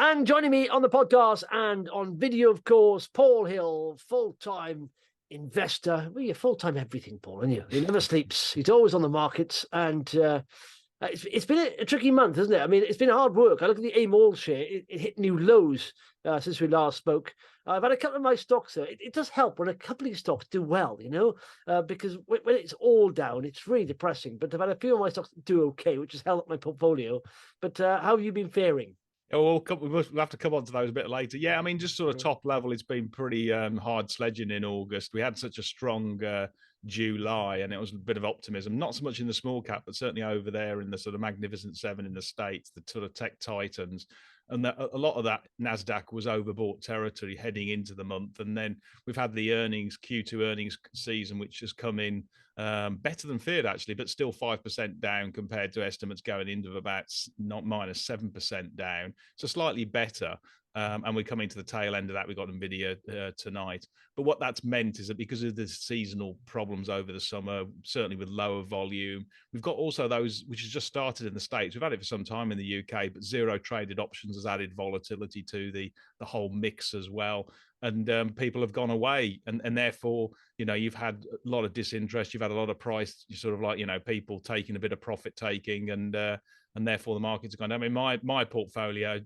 And joining me on the podcast and on video, of course, Paul Hill, full-time investor. Well, you're full-time everything, Paul, aren't you? He never sleeps. He's always on the markets. And it's been a tricky month, hasn't it? I mean, it's been hard work. I look at the AIM All share. It hit new lows since we last spoke. I've had a couple of my stocks there. It does help when a couple of stocks do well, because when it's all down, it's really depressing. But I've had a few of my stocks do okay, which has held up my portfolio. But how have you been faring? Oh, we'll have to come on to those a bit later. Yeah, I mean, just sort of top level, it's been pretty hard sledging in August. We had such a strong July, and it was a bit of optimism, not so much in the small cap, but certainly over there in the sort of Magnificent Seven in the States, the sort of tech titans. And a lot of that NASDAQ was overbought territory heading into the month. And then we've had the Q2 earnings season, which has come in better than feared, actually, but still 5% down compared to estimates going into about not minus 7% down. So slightly better. And we're coming to the tail end of that. We've got NVIDIA tonight. But what that's meant is that because of the seasonal problems over the summer, certainly with lower volume, we've got also those, which has just started in the States. We've had it for some time in the UK, but zero traded options has added volatility to the whole mix as well. And people have gone away. And therefore, you've had a lot of disinterest. You've had a lot of price, sort of like, people taking a bit of profit taking and therefore the markets are going down. I mean, my portfolio,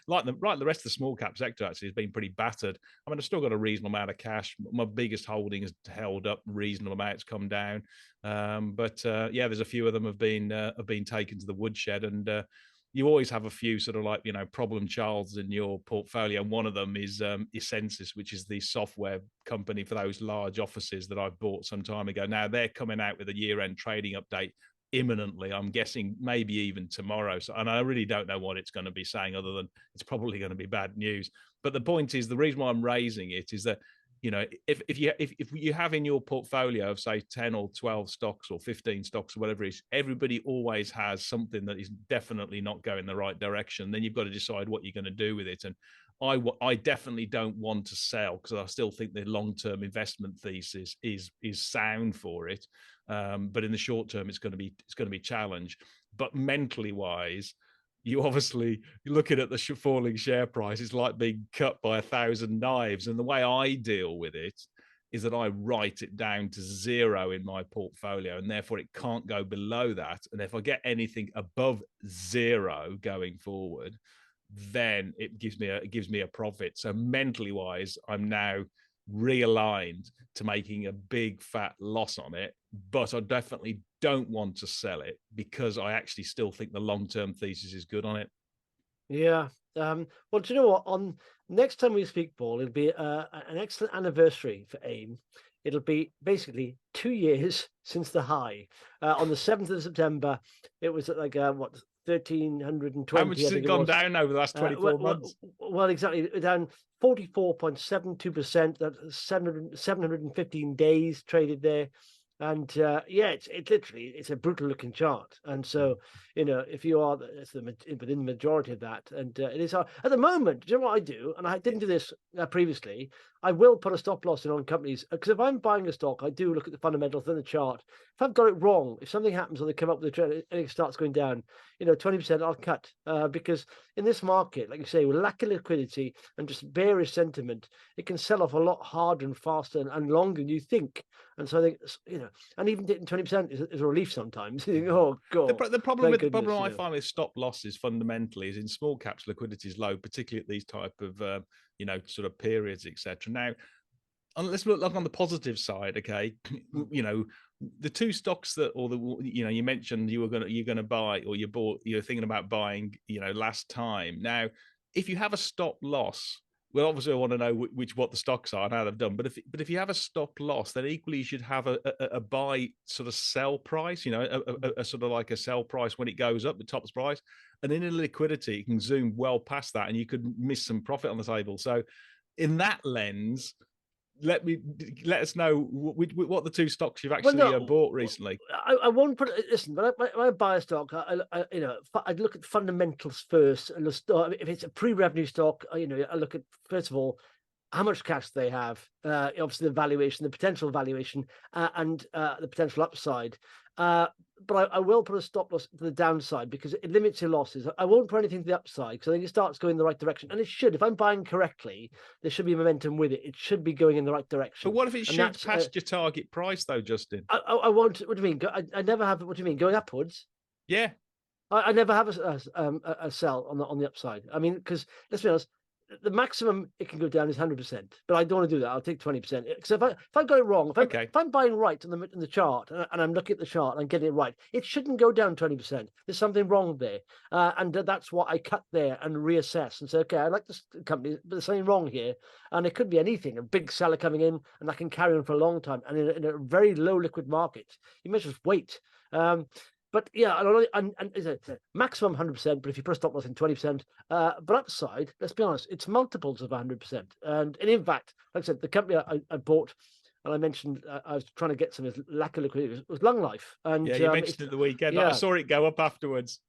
like the rest of the small cap sector, actually has been pretty battered. I mean, I've still got a reasonable amount of cash. My biggest holding has held up reasonable amounts, come down. But there's a few of them have been taken to the woodshed, and you always have a few sort of like, problem childs in your portfolio. And one of them is Essensys, which is the software company for those large offices that I've bought some time ago. Now they're coming out with a year-end trading update imminently. I'm guessing maybe even tomorrow. So, and I really don't know what it's going to be saying, other than it's probably going to be bad news. But the point is, the reason why I'm raising it is that, if you have in your portfolio of say 10 or 12 stocks or 15 stocks or whatever it is, everybody always has something that is definitely not going the right direction. Then you've got to decide what you're going to do with it. And I definitely don't want to sell, because I still think the long-term investment thesis is sound for it. But in the short term, it's going to be challenged. But mentally wise, you obviously, you're looking at the falling share price. It's like being cut by 1,000 knives. And the way I deal with it is that I write it down to zero in my portfolio, and therefore it can't go below that. And if I get anything above zero going forward, then it gives me a profit. So mentally wise, I'm now realigned to making a big fat loss on it, but I definitely don't want to sell it, because I actually still think the long-term thesis is good on it. Yeah. Well, do you know what? On next time we speak, Paul, it'll be an excellent anniversary for AIM. It'll be basically 2 years since the high. On the 7th of September, it was at like 1,320. How much has it gone down over the last 24 months? Well, exactly. Down 44.72%. That's 715 days traded there. And it's literally, it's a brutal looking chart. And so, if you are within the majority of that, and it is hard at the moment. Do you know what I do? And I didn't do this previously. I will put a stop loss in on companies, because if I'm buying a stock, I do look at the fundamentals in the chart. If I've got it wrong, if something happens or they come up with a trend and it starts going down, 20% I'll cut, because in this market, like you say, with lack of liquidity and just bearish sentiment, it can sell off a lot harder and faster and longer than you think. And so I think, and even getting 20% is a relief sometimes. You think, oh God. The problem I find with stop losses fundamentally is in small caps, liquidity is low, particularly at these type of sort of periods, etc. Now, let's look on the positive side, okay? The two stocks that, or you mentioned you're going to buy, or you're thinking about buying, last time. Now, if you have a stop loss, well, obviously I want to know what the stocks are and how they've done. But if you have a stop loss, then equally you should have a buy sort of sell price, a sort of like a sell price when it goes up, the top price. And in a liquidity, you can zoom well past that and you could miss some profit on the table. So in that lens, let us know what the two stocks you've actually bought recently. I won't put it. Listen, when I buy a stock, I'd look at fundamentals first, and if it's a pre-revenue stock, I look at, first of all, how much cash they have, obviously the valuation, the potential valuation, and the potential upside. but I will put a stop loss to the downside because it limits your losses. I won't put anything to the upside because I think it starts going in the right direction, and it should. If I'm buying correctly, there should be momentum with it. It should be going in the right direction. But what if it And shoots that's past your target price, though, Justin? I won't. What do you mean? I never have. What do you mean? Going upwards? Yeah. I never have a sell on the upside. I mean, because let's be honest, the maximum it can go down is 100%, but I don't want to do that. I'll take 20%. So if I got it wrong, Okay. if I'm buying right in the chart and I'm looking at the chart and I'm getting it right, it shouldn't go down 20%. There's something wrong there, and that's what I cut there and reassess and say, okay, I like this company, but there's something wrong here, and it could be anything. A big seller coming in and that can carry on for a long time, and in a very low liquid market, you may just wait. But yeah, and it's a maximum 100%. But if you put a stop loss in 20%, but upside, let's be honest, it's multiples of 100%. And in fact, like I said, the company I bought, and I mentioned I was trying to get some lack of liquidity, was Lunglife. And yeah, you mentioned it the weekend. Yeah. I saw it go up afterwards.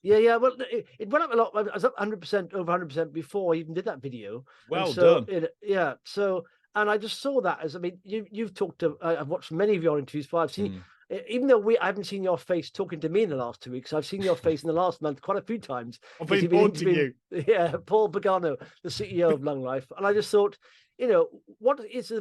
yeah. Well, it went up a lot. I was up 100%, over 100% before I even did that video. Well done. Yeah. So, and I just saw that as, I mean, you've talked to, I've watched many of your interviews, but I've seen, even though I haven't seen your face talking to me in the last 2 weeks, I've seen your face in the last month quite a few times. I've been haunting you. Yeah, Paul Pagano, the CEO of Lunglife. And I just thought, what is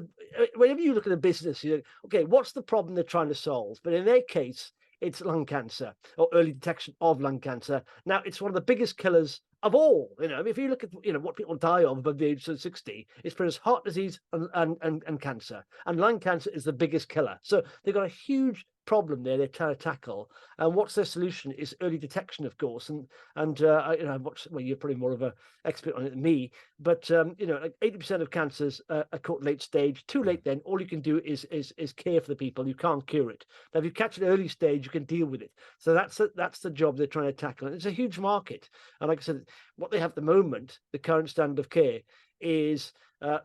whenever you look at a business, you think, okay, what's the problem they're trying to solve? But in their case, it's lung cancer or early detection of lung cancer. Now, it's one of the biggest killers of all. I mean, if you look at what people die of above the age of 60, it's pretty much heart disease and cancer. And lung cancer is the biggest killer. So they've got a huge problem there they're trying to tackle. And what's their solution is early detection, of course. And I watched, well, you're probably more of an expert on it than me, but like 80% of cancers are caught late stage. Too late, then all you can do is care for the people. You can't cure it. Now, if you catch it early stage, you can deal with it. So that's the job they're trying to tackle. And it's a huge market. And like I said, what they have at the moment, the current standard of care, is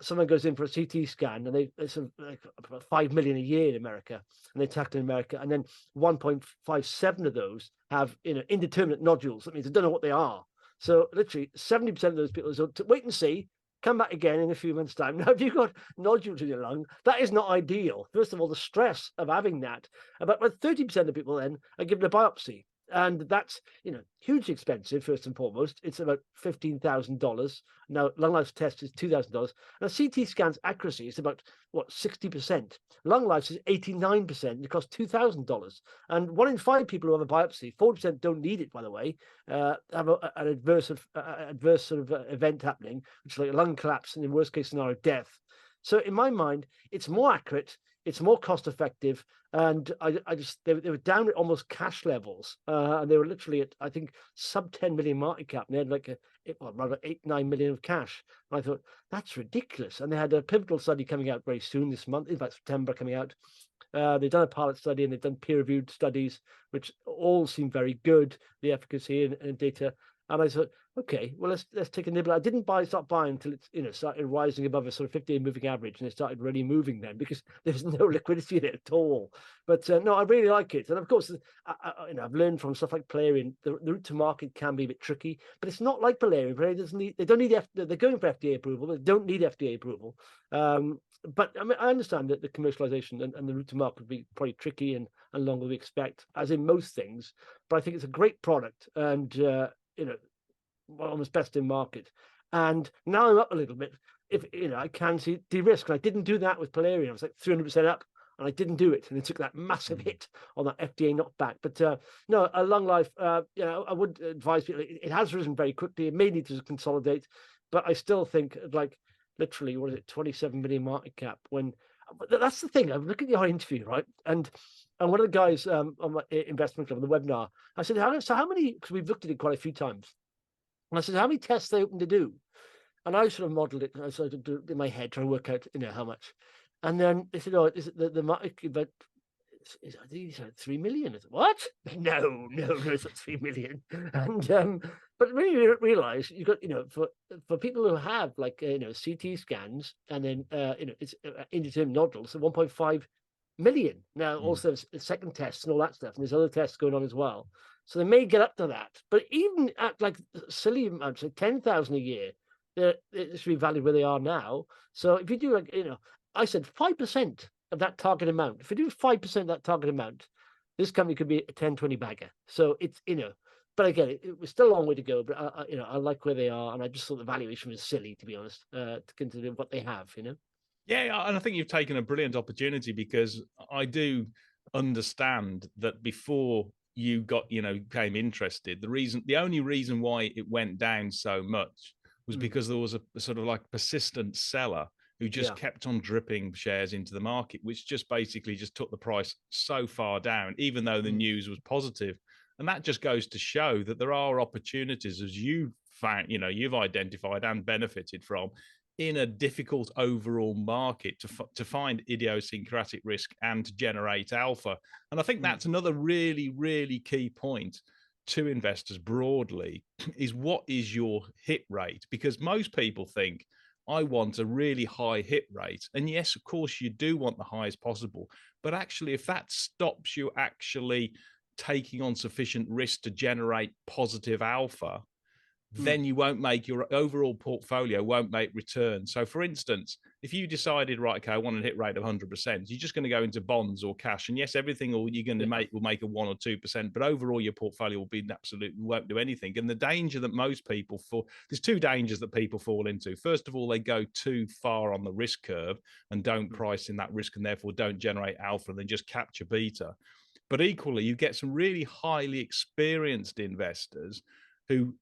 someone goes in for a CT scan, and they sort of like about 5 million a year in America, and they tackle in America, and then 1.57 of those have indeterminate nodules. That means they don't know what they are. So literally 70% of those people, so wait and see, come back again in a few months' time. Now, if you've got nodules in your lung, that is not ideal. First of all, the stress of having that. About 30% of people then are given a biopsy. And that's hugely expensive. First and foremost, it's about $15,000. Now, Lunglife's test is $2,000. Now, CT scan's accuracy is about 60%. Lunglife's is 89%. It costs $2,000. And 1 in 5 people who have a biopsy, 40% don't need it, by the way, have an adverse sort of event happening, which is like a lung collapse and in worst case scenario death. So in my mind, it's more accurate. It's more cost effective, and they were down at almost cash levels, and they were literally at, I think, sub 10 million market cap, and they had like rather 8-9 million of cash. And I thought that's ridiculous. And they had a pivotal study coming out very soon this month, in fact September, coming out. They've done a pilot study and they've done peer-reviewed studies, which all seem very good, the efficacy and data. And I thought, okay, well, let's take a nibble. I didn't start buying until it started rising above a sort of 50-day moving average, and it started really moving then because there's no liquidity in it at all. But no, I really like it. And of course, I've learned from stuff like Belluscura, the route to market can be a bit tricky, but it's not like Belluscura. They don't need they're going for FDA approval. They don't need FDA approval. But I mean, I understand that the commercialization and the route to market would be probably tricky and longer than we expect, as in most things. But I think it's a great product, and almost best in market. And now I'm up a little bit. If I can see de-risk, and I didn't do that with Belluscura. I was like 300% up, and I didn't do it, and it took that massive hit on that FDA knockback. But no, a Lunglife, I would advise people. It has risen very quickly. It may need to consolidate, but I still think like literally, what is it, 27 million market cap? When that's the thing. I'm looking at your interview, right, and one of the guys on my investment club on the webinar, I said, how many? Because we've looked at it quite a few times. And I said, how many tests they open to do? And I sort of modeled it. I sort of do in my head, trying to work out, how much. And then they said, oh, is it the market? But I think it's 3 million. I said, what? No, it's not 3 million. And but when you realize you've got, for people who have like CT scans and then it's indeterminate nodules, so 1.5 million. Now also second tests and all that stuff, and there's other tests going on as well. So they may get up to that, but even at like silly amounts, like 10,000 a year, it should be valued where they are now. So if you do like, I said 5% of that target amount. If you do 5% of that target amount, This company could be a 10, 20 bagger. So it's, but again, it was still a long way to go. But I like where they are, and I just thought the valuation was silly, to be honest, to consider what they have. Yeah, and I think you've taken a brilliant opportunity, because I do understand that before you became interested, the only reason why it went down so much was because there was a sort of like persistent seller who just kept on dripping shares into the market, which just basically just took the price so far down, even though the news was positive. And that just goes to show that there are opportunities, as you found, you've identified and benefited from, in a difficult overall market, to find idiosyncratic risk and to generate alpha. And I think that's another really, really key point to investors broadly, is what is your hit rate? Because most people think, I want a really high hit rate. And yes, of course, you do want the highest possible. But actually, if that stops you actually taking on sufficient risk to generate positive alpha, then you won't make your overall portfolio won't make returns. So for instance, if you decided, right, okay, I want a hit rate of 100%, you're just going to go into bonds or cash. And yes, everything you're going to make will make a 1 or 2%, but overall your portfolio will be won't do anything. And the danger that most people there's two dangers that people fall into. First of all, they go too far on the risk curve and don't price in that risk, and therefore don't generate alpha, and then just capture beta. But equally, you get some really highly experienced investors who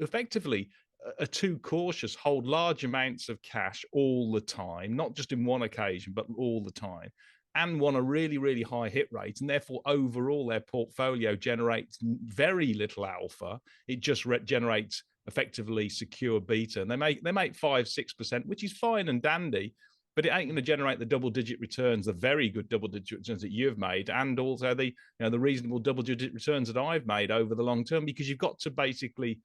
effectively are too cautious, hold large amounts of cash all the time, not just in one occasion, but all the time, and want a really, really high hit rate. And therefore, overall, their portfolio generates very little alpha. It just generates effectively secure beta. And they make 5-6%, which is fine and dandy, but it ain't going to generate the double-digit returns, the very good double-digit returns that you've made, and also the reasonable double-digit returns that I've made over the long term. Because you've got to basically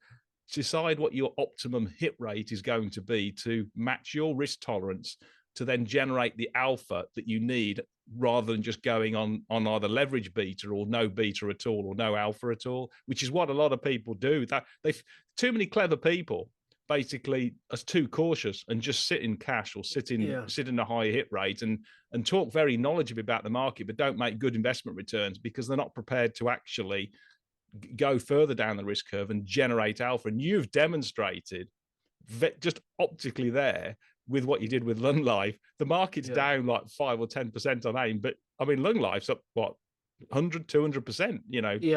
decide what your optimum hit rate is going to be to match your risk tolerance, to then generate the alpha that you need, rather than just going on either leverage beta or no beta at all, or no alpha at all, which is what a lot of people do. Too many clever people basically are too cautious and just sit in cash or sit in a high hit rate and talk very knowledgeably about the market, but don't make good investment returns because they're not prepared to actually go further down the risk curve and generate alpha. And you've demonstrated just optically there with what you did with Lunglife. The market's down like 5 or 10% on AIM, but I mean, Lunglife's up what, 100-200%,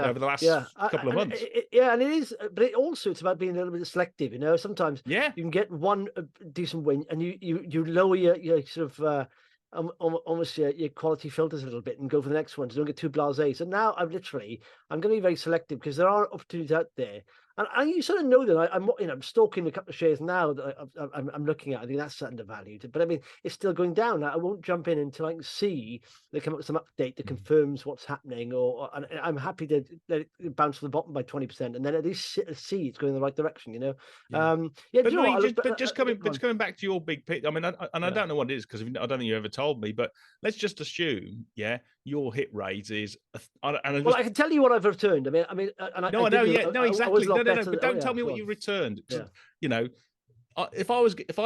over the last couple of months. And it is, but it's about being a little bit selective. Sometimes you can get one decent win, and you lower your sort of almost your quality filters a little bit and go for the next one, so don't get too blasé. So now I'm going to be very selective, because there are opportunities out there. And you sort of know that I'm stalking a couple of shares now that I'm looking at. I think that's undervalued, but I mean, it's still going down. I won't jump in until I can see they come up with some update that confirms what's happening. And I'm happy to let it bounce to the bottom by 20%, and then at least see it's going in the right direction. But just coming back to your big picture. I mean, I don't know what it is, because I don't think you ever told me. But let's just assume, your hit rate is. I can tell you what I've returned. I mean, exactly. But don't tell me what you returned. If I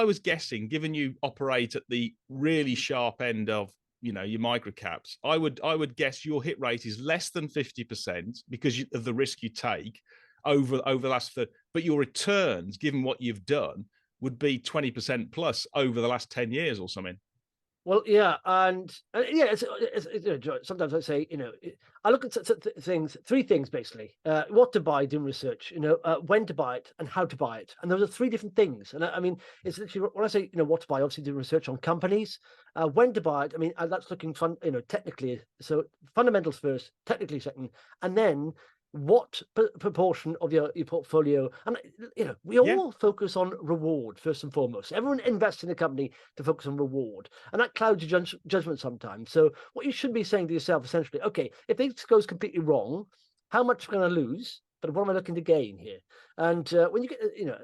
was guessing, given you operate at the really sharp end of your micro caps, I would guess your hit rate is less than 50% because of the risk you take over the last. But your returns, given what you've done, would be 20% plus over the last 10 years or something. Well, sometimes I say, I look at three things basically: what to buy, doing research, when to buy it, and how to buy it. And those are three different things. And I mean, it's literally when I say, what to buy, obviously doing research on companies. When to buy it, I mean, that's looking technically. So fundamentals first, technically second, and then what proportion of your portfolio. And we all focus on reward first and foremost. Everyone invests in a company to focus on reward, and that clouds your judgment sometimes. So what you should be saying to yourself, essentially, okay, if this goes completely wrong, how much am I going to lose, but what am I looking to gain here? And when you get,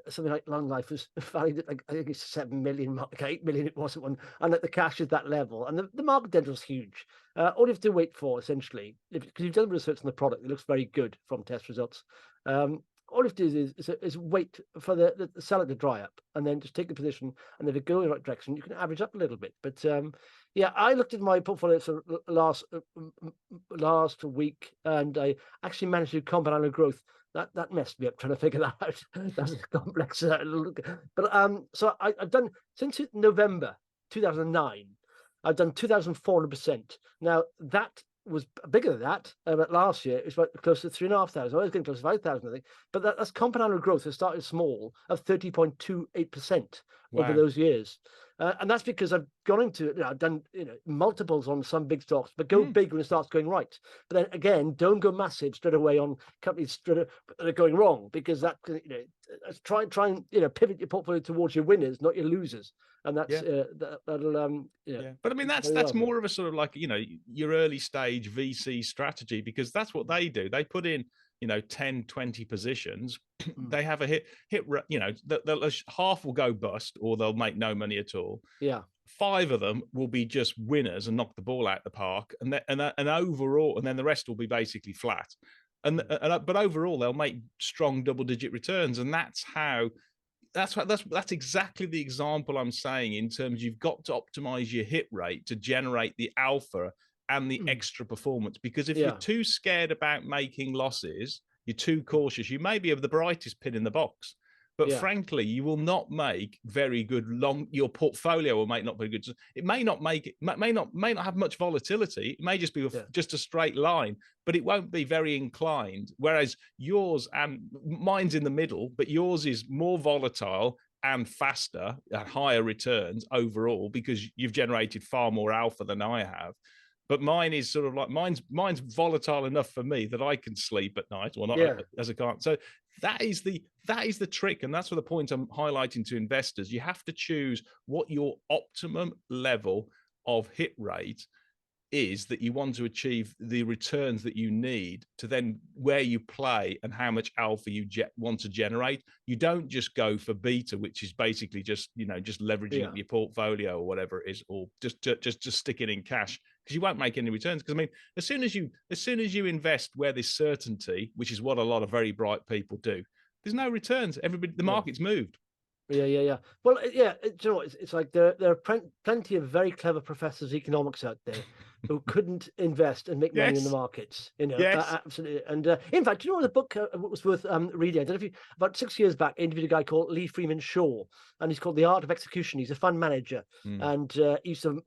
something like Lunglife was valued at, I think it's 7 million, 8 million it was at one, and that the cash is that level, and the market potential is huge. All you have to wait for, essentially, because you've done research on the product, it looks very good from test results. all you have to do is wait for the seller to dry up, and then just take the position. And if it goes in the right direction, you can average up a little bit. But yeah, I looked at my portfolio last week, and I actually managed to do compound annual growth. That messed me up trying to figure that out. That's complex. But so I've done since November 2009. I've done 2,400%. Now that was bigger than that. But last year it was about close to 3,500. I was getting close to 5,000, I think. But that's compound annual growth has started small of 30.28% over those years. And that's because I've gone into, I've done multiples on some big stocks, but go big when it starts going right. But then again, don't go massive straight away on companies that are going wrong, because that try and pivot your portfolio towards your winners, not your losers. And that's that'll But I mean that's more of a sort of like your early stage VC strategy, because that's what they do. They put in 10, 20 positions. They have a hit, half will go bust, or they'll make no money at all. Yeah. 5 of them will be just winners and knock the ball out the park, and overall, and then the rest will be basically flat. But overall, they'll make strong double-digit returns, and that's exactly the example I'm saying, in terms you've got to optimize your hit rate to generate the alpha and the extra performance. Because if you're too scared about making losses, you're too cautious, you may be of the brightest pin in the box, but frankly, you will not make very good your portfolio will make not very good. It may not have much volatility. It may just be just a straight line, but it won't be very inclined. Whereas yours and mine's in the middle, but yours is more volatile and faster and higher returns overall, because you've generated far more alpha than I have. But mine is sort of like mine's volatile enough for me that I can sleep at night, or not as a client. So that is the trick, and that's what the point I'm highlighting to investors. You have to choose what your optimum level of hit rate is that you want to achieve, the returns that you need to then where you play and how much alpha you want to generate. You don't just go for beta, which is basically just leveraging up your portfolio or whatever it is, or just stick it in cash, because you won't make any returns. Because I mean, as soon as you invest where there's certainty, which is what a lot of very bright people do, there's no returns. The market's moved. Yeah. Well, you know, it's like there are plenty of very clever professors of economics out there who couldn't invest and make money in the markets. Absolutely. And in fact, you know, the book was worth reading. I don't know if about 6 years back, I interviewed a guy called Lee Freeman Shaw, and he's called The Art of Execution. He's a fund manager, and he used to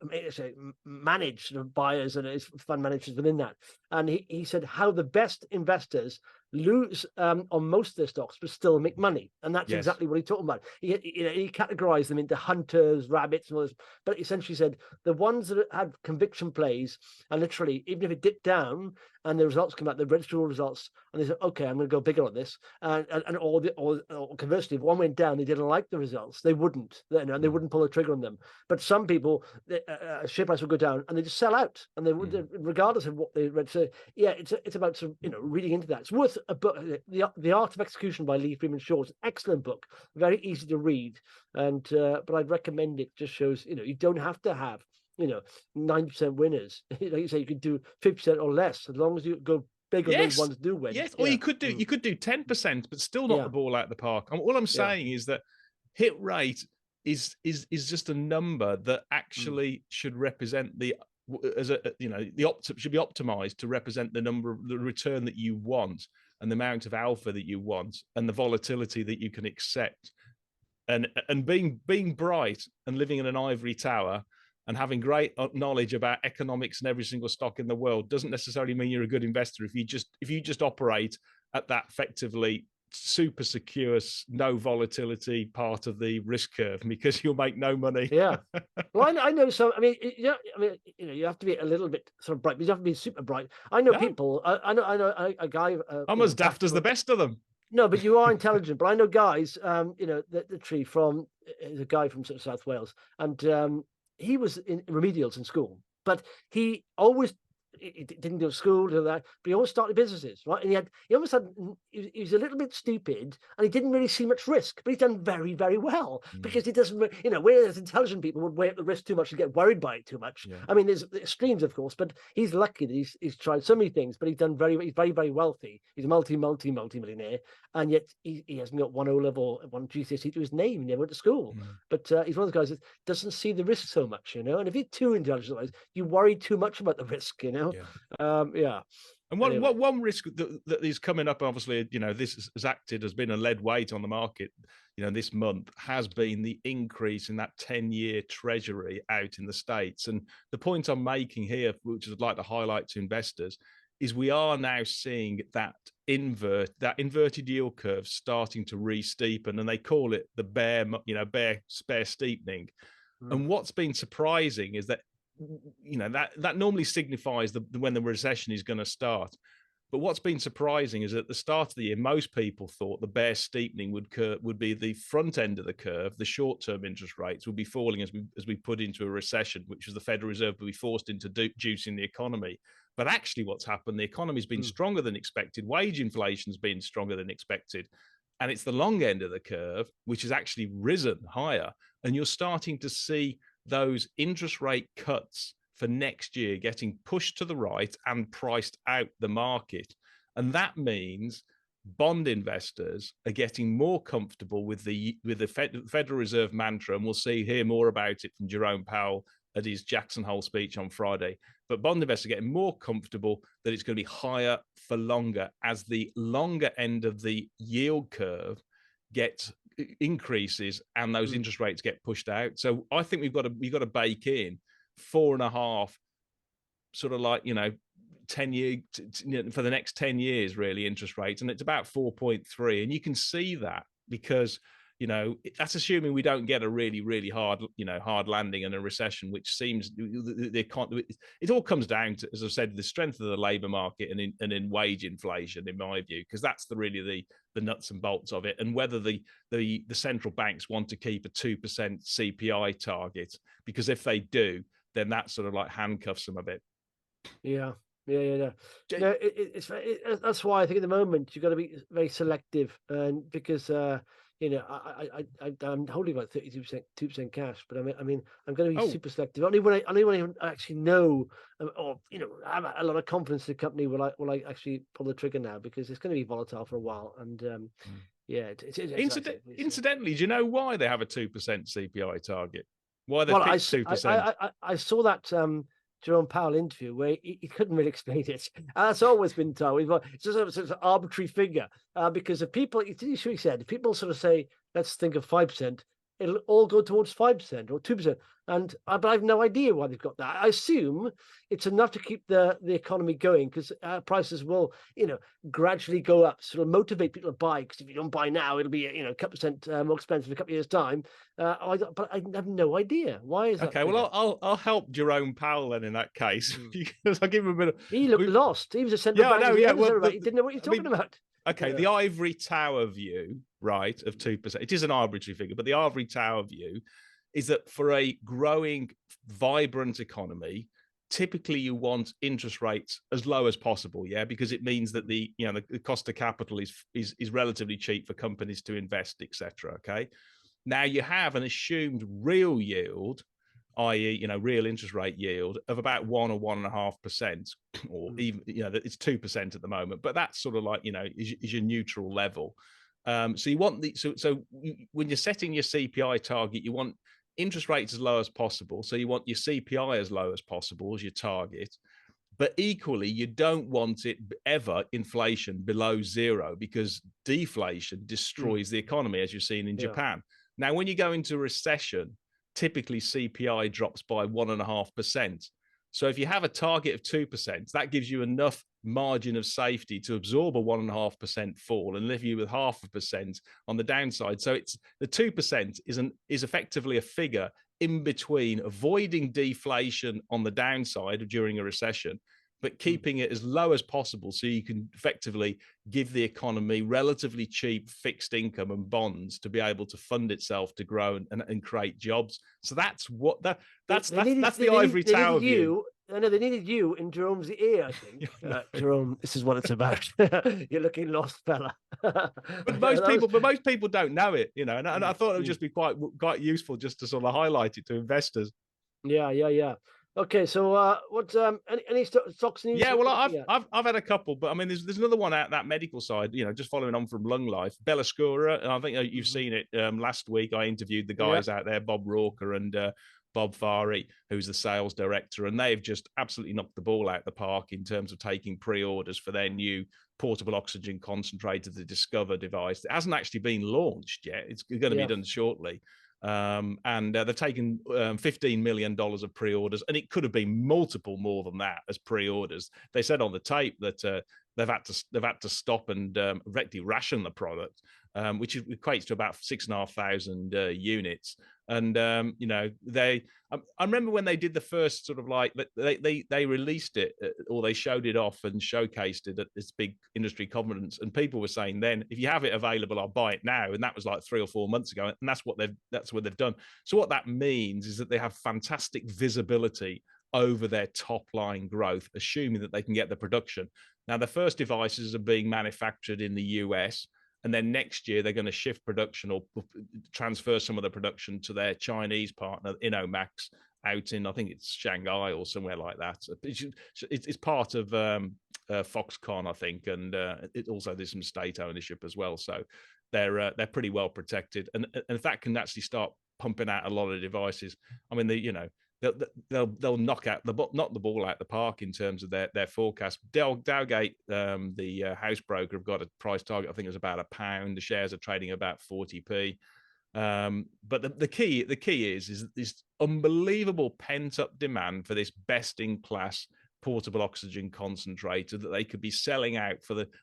manage buyers and his fund managers within that. And he said how the best investors lose on most of their stocks but still make money, and that's exactly what he's talking about. He categorized them into hunters, rabbits, and all this, but essentially said the ones that had conviction plays, and literally even if it dipped down and the results come out, the registered results, and they said, okay, I'm going to go bigger on this, or conversely, if one went down, they didn't like the results, they wouldn't, and they wouldn't pull the trigger on them. But some people, share price will go down and they just sell out, and they would, regardless of what they read. So yeah, it's about sort of, reading into that. It's worth a book, The Art of Execution by Lee Freeman Shaw. It's an excellent book, very easy to read, and but I'd recommend it. Just shows, you don't have to have 90% winners. Like you say, you could do 50% or less, as long as you go big on those ones do win. Yes, or you could do 10%, but still knock the ball out of the park. And all I'm saying is that hit rate is just a number that actually should represent the should be optimized to represent the return that you want, and the amount of alpha that you want, and the volatility that you can accept. And being bright and living in an ivory tower and having great knowledge about economics and every single stock in the world doesn't necessarily mean you're a good investor if you just operate at that effectively super secure, no volatility part of the risk curve, because you'll make no money. Well, I know some. I mean, you have to be a little bit sort of bright, but you have to be super bright. I know people. I know a guy. I'm as daft as the best of them. No, but you are intelligent. But I know guys. The tree from is a guy from sort of South Wales, and he was in remedials in school, but he always he didn't go to school or that, but he always started businesses, right? And he almost had, he was a little bit stupid, and he didn't really see much risk, but he's done very, very well because he doesn't, whereas intelligent people would weigh up the risk too much and get worried by it too much. Yeah. I mean, there's extremes, of course, but he's lucky that he's tried so many things, but he's very, very wealthy. He's a multi-millionaire, and yet he hasn't got one O-level, one GCSE to his name. He never went to school, but he's one of those guys that doesn't see the risk so much, And if you're too intelligent, you worry too much about the risk, Yeah. And one risk that is coming up, obviously, this has acted as been a lead weight on the market, this month, has been the increase in that 10-year treasury out in the States. And the point I'm making here, which I'd like to highlight to investors, is we are now seeing that inverted yield curve starting to re-steepen, and they call it the bear steepening. And what's been surprising is that that normally signifies when the recession is going to start. But what's been surprising is at the start of the year, most people thought the bear steepening would be the front end of the curve. The short-term interest rates would be falling as we put into a recession, which was the Federal Reserve would be forced into juicing the economy. But actually what's happened, the economy's been stronger than expected. Wage inflation's been stronger than expected. And it's the long end of the curve, which has actually risen higher. And you're starting to see those interest rate cuts for next year getting pushed to the right and priced out the market. And that means bond investors are getting more comfortable with the Federal Reserve mantra, and we'll hear more about it from Jerome Powell at his Jackson Hole speech on Friday. But bond investors are getting more comfortable that it's going to be higher for longer as the longer end of the yield curve gets increases and those interest rates get pushed out. So I think we've got to bake in 4.5 sort of like 10-year for the next 10 years really interest rates, and it's about 4.3, and you can see that because that's assuming we don't get a really, really hard landing and a recession, which seems it all comes down to, as I've said, the strength of the labor market and in wage inflation, in my view, because that's the nuts and bolts of it, and whether the central banks want to keep a 2% CPI target, because if they do, then that sort of like handcuffs them a bit. Yeah. No, that's why I think at the moment you've got to be very selective, and because I'm holding about 2% cash, but I mean I'm going to be super selective. Only when I actually know, or have a lot of confidence in the company will I actually pull the trigger now, because it's going to be volatile for a while. And incidentally, do you know why they have a 2% CPI target? Why they picked 2%? I saw that Jerome Powell interview where he couldn't really explain it. That's always been told. It's just an arbitrary figure, because if people, he said, if people sort of say, let's think of 5%, it'll all go towards 5% or 2%. But I have no idea why they've got that. I assume it's enough to keep the economy going, because prices will, gradually go up, sort of motivate people to buy. Because if you don't buy now, it'll be a couple percent more expensive in a couple of years' time. But I have no idea why is that. Okay, well, I'll help Jerome Powell then in that case, because I'll give him a bit of. He looked lost. He was a central bank. He didn't know what you're talking about. Okay, the ivory tower view, right, of 2%. It is an arbitrary figure, but the ivory tower view is that for a growing, vibrant economy, typically you want interest rates as low as possible, because it means that the cost of capital is relatively cheap for companies to invest, etc. Okay, now you have an assumed real yield, i.e., real interest rate yield of about 1 or 1.5%, or even it's 2% at the moment, but that's sort of like is your neutral level. So you want so when you're setting your CPI target, you want interest rates as low as possible. So you want your CPI as low as possible as your target. But equally, you don't want it ever inflation below zero, because deflation destroys the economy, as you've seen in Japan. Now, when you go into recession, typically CPI drops by 1.5%. So if you have a target of 2%, that gives you enough margin of safety to absorb a 1.5% fall and leave you with 0.5% on the downside. So it's the 2% is effectively a figure in between avoiding deflation on the downside during a recession, but keeping it as low as possible so you can effectively give the economy relatively cheap fixed income and bonds to be able to fund itself to grow and create jobs. So that's what that's the ivory tower view. I know they needed you in Jerome's ear, I think. Jerome, this is what it's about. You're looking lost, fella. But most people don't know it, you know, and I thought it would just be quite useful just to sort of highlight it to investors. Yeah. Okay, so what's any stocks news? Yeah, well, I've had a couple, but I mean, there's another one out that medical side, you know, just following on from Lunglife, Belluscura, and I think you've seen it last week. I interviewed the guys out there, Bob Rorker and Bob Farey, who's the sales director, and they've just absolutely knocked the ball out the park in terms of taking pre-orders for their new portable oxygen concentrator, the Discover device. It hasn't actually been launched yet. It's going to be done shortly. And they've taken $15 million of pre-orders, and it could have been multiple more than that as pre-orders. They said on the tape that they've had to stop and effectively ration the product, which equates to about 6,500 units. And you know, I remember when they did the first sort of like they released it, or they showed it off and showcased it at this big industry conference, and people were saying then, if you have it available, I'll buy it now. And that was like 3 or 4 months ago, and that's what they've done. So what that means is that they have fantastic visibility over their top line growth, assuming that they can get the production. Now, the first devices are being manufactured in the US. And then next year, they're going to shift production or transfer some of the production to their Chinese partner, Innomax, out in, I think it's Shanghai or somewhere like that. It's part of Foxconn, I think, and it also there's some state ownership as well. So they're pretty well protected, and if that can actually start pumping out a lot of devices, I mean, they'll knock the ball out the park in terms of their forecast. Dowgate, the house broker, have got a price target. I think it was about £1. The shares are trading about 40p. But the key is this unbelievable pent up demand for this best in class portable oxygen concentrator that they could be selling out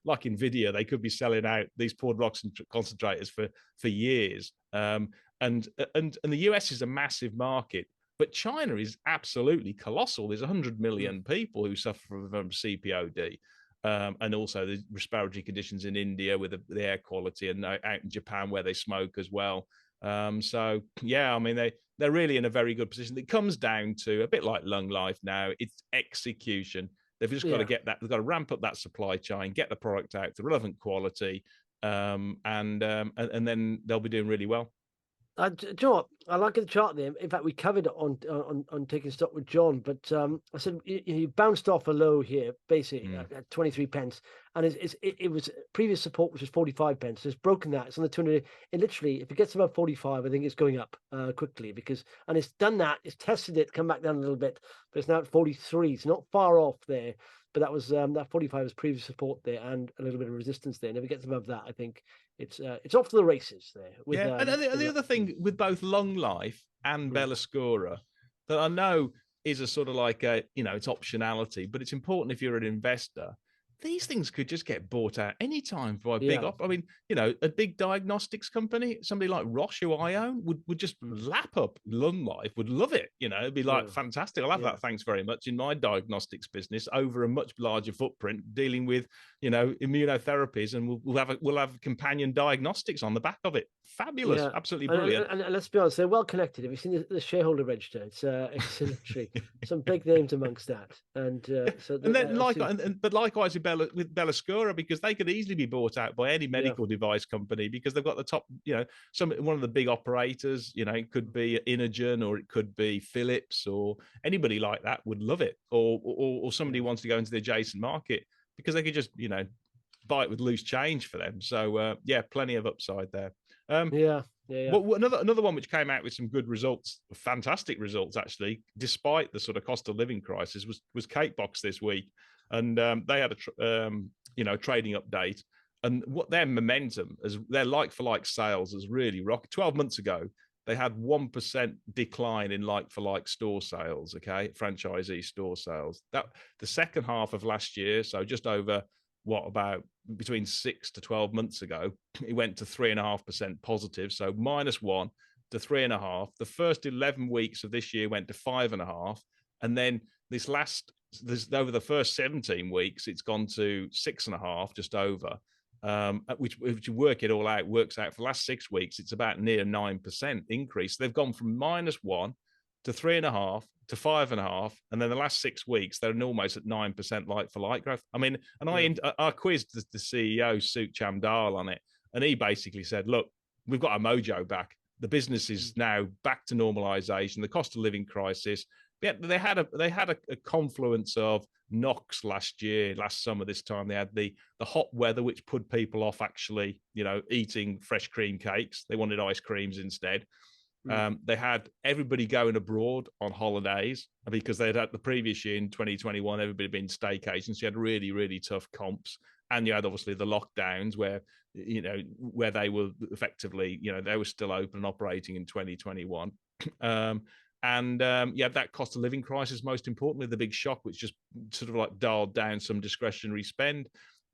like Nvidia, they could be selling out these portable oxygen concentrators for years. And the US is a massive market. But China is absolutely colossal. There's 100 million people who suffer from CPOD, and also the respiratory conditions in India with the air quality, and out in Japan where they smoke as well. So yeah, I mean they're really in a very good position. It comes down to a bit like Lunglife now. It's execution. They've just got to get that. They've got to ramp up that supply chain, get the product out to relevant quality, and then they'll be doing really well. Do you know what? I like the chart there. In fact, we covered it on taking stock with John, but I said you bounced off a low here, basically at 23 pence, and it was previous support, which was 45 pence. It's broken that. It's on the 200. It literally, if it gets above 45, I think it's going up quickly and it's done that. It's tested it, come back down a little bit, but it's now at 43. It's not far off there. But that was that 45 was previous support there and a little bit of resistance there. And if it gets above that, I think it's off to the races there. And the other thing with both Lunglife and Belluscura that I know is a sort of like it's optionality, but it's important if you're an investor. These things could just get bought out anytime by a big I mean, a big diagnostics company, somebody like Roche, who I own, would just lap up Lunglife, would love it. It'd be like fantastic. I'll have that, thanks very much, in my diagnostics business over a much larger footprint, dealing with immunotherapies, and we'll have companion diagnostics on the back of it. Fabulous, absolutely brilliant. And let's be honest, they're well connected. Have you seen the shareholder register? It's literally some big names amongst that, but likewise with Belluscura, because they could easily be bought out by any medical device company, because they've got the top, one of the big operators. It could be Inogen, or it could be Philips, or anybody like that would love it, or somebody wants to go into the adjacent market, because they could just buy it with loose change for them. So plenty of upside there. Well, another one which came out with some good results, fantastic results actually, despite the sort of cost of living crisis, was CBOX this week, and they had a trading update, and what their momentum, as their like-for-like sales, has really rocked. 12 months ago, they had 1% decline in like-for-like store sales. Okay, franchisee store sales. That the second half of last year, so just over about between 6 to 12 months ago, it went to 3.5% positive. So -1 to 3.5. The first 11 weeks of this year went to 5.5, and then over the first 17 weeks, it's gone to 6.5, just over. Which if you work it all out, works out for the last 6 weeks, it's about near 9% increase. They've gone from -1 to 3.5% to 5.5%, and then the last 6 weeks they're almost at 9% like-for-like growth. I mean, and I quizzed the CEO Suk Chamdal on it, and he basically said, "Look, we've got our mojo back. The business is now back to normalization. The cost of living crisis." Yeah, they had a confluence of knocks last summer. This time they had the hot weather, which put people off actually, eating fresh cream cakes. They wanted ice creams instead. They had everybody going abroad on holidays because they'd had the previous year in 2021, everybody been staycations. So you had really, really tough comps. And you had obviously the lockdowns where they were effectively, they were still open and operating in 2021. You had that cost of living crisis, most importantly, the big shock, which just sort of like dialed down some discretionary spend.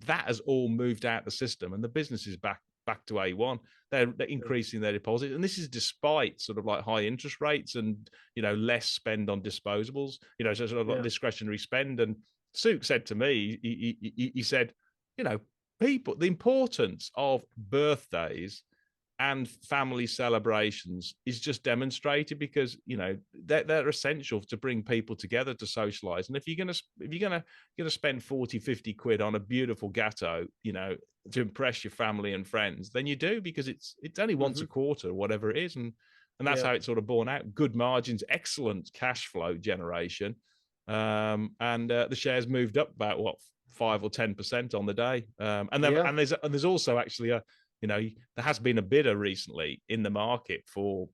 That has all moved out the system, and the business is back to A1. They're increasing their deposit, and this is despite sort of like high interest rates and less spend on disposables, so sort of like discretionary spend. And Suk said to me, he said, people, the importance of birthdays and family celebrations is just demonstrated because they're essential to bring people together to socialize. And if you're gonna spend 40-50 quid on a beautiful gatto, to impress your family and friends, then you do, because it's only once a quarter or whatever it is, and that's how it's sort of borne out. Good margins, excellent cash flow generation, and the shares moved up about 5 or 10% on the day, and there's also actually there has been a bidder recently in the market for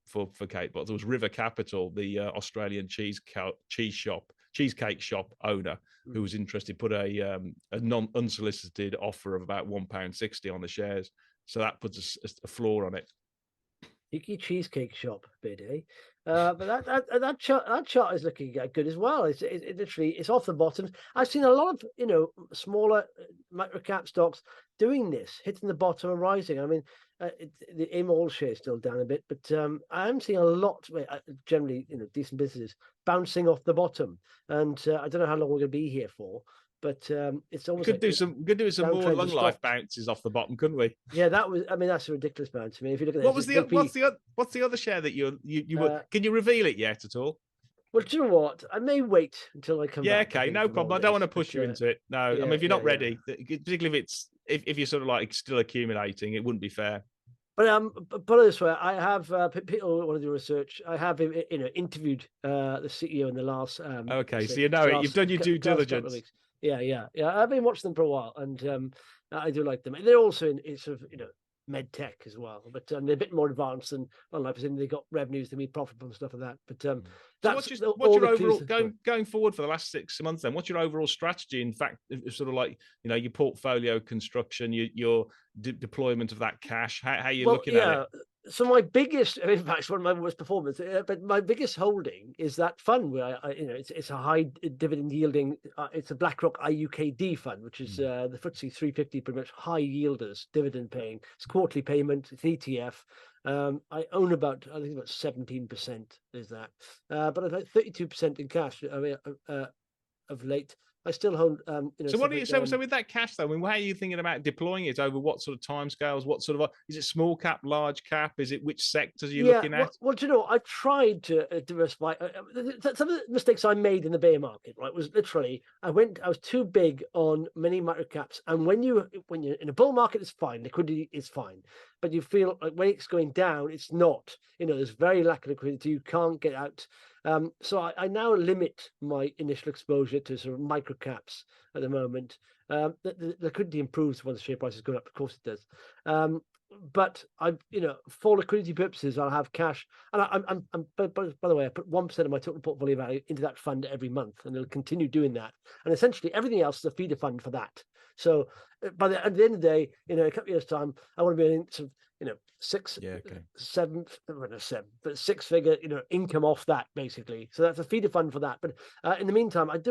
Cake Box. There was River Capital, the Australian cheesecake shop owner, who was interested, put a unsolicited offer of about £1.60 on the shares. So that puts a floor on it. Cheeky cheesecake shop bid, eh? But that chart is looking good as well. It's literally, it's off the bottom. I've seen a lot of smaller micro cap stocks doing this, hitting the bottom and rising. I mean, the AIM all share is still down a bit, but I am seeing a lot, generally, decent businesses bouncing off the bottom. And I don't know how long we're going to be here for, but it's almost could do some more Lunglife bounces off the bottom, couldn't we? Yeah, that's a ridiculous bounce. I mean, if you look at what's the other share that you can you reveal it yet at all? Well, do you know what? I may wait until I come back. Yeah, okay, no problem. I don't want to push you into it. No, I mean, if you're not ready, particularly if you're sort of like still accumulating, it wouldn't be fair. But put it this way, I have people who want to do research. I have interviewed the CEO in the last. Okay, so you've done your due diligence. Yeah. I've been watching them for a while, and I do like them. They're also in sort of med tech as well, but they're a bit more advanced than Lunglife, and they got revenues, they made profitable and stuff like that. But what's your overall going forward for the last 6 months? Then what's your overall strategy? In fact, sort of like your portfolio construction, your deployment of that cash. How are you looking at it? So my biggest, in fact, it's one of my worst performance, but my biggest holding is that fund where it's a high dividend yielding. It's a BlackRock IUKD fund, which is the FTSE 350, pretty much high yielders, dividend paying. It's quarterly payment. It's ETF. I own about 17% is that, but I've had 32% in cash of late. I still hold. So what do you? So with that cash though, I mean, how are you thinking about deploying it? Over what sort of timescales? What sort of is it? Small cap, large cap? Is it which sectors are you looking at? Well, I tried to diversify. Some of the mistakes I made in the bear market, right, was literally I was too big on many micro caps, and when you're in a bull market, it's fine, liquidity is fine, but you feel like when it's going down, it's not. There's very lack of liquidity. You can't get out. So I now limit my initial exposure to sort of micro caps at the moment. The liquidity improves once the share price is going up. Of course it does. But for liquidity purposes, I'll have cash. And I'm by the way, I put 1% of my total portfolio value into that fund every month, and it'll continue doing that. And essentially, everything else is a feeder fund for that. So at the end of the day, a couple of years' time, I want to be in sort of six figure income off that, basically. So that's a feeder fund for that. But in the meantime, I'm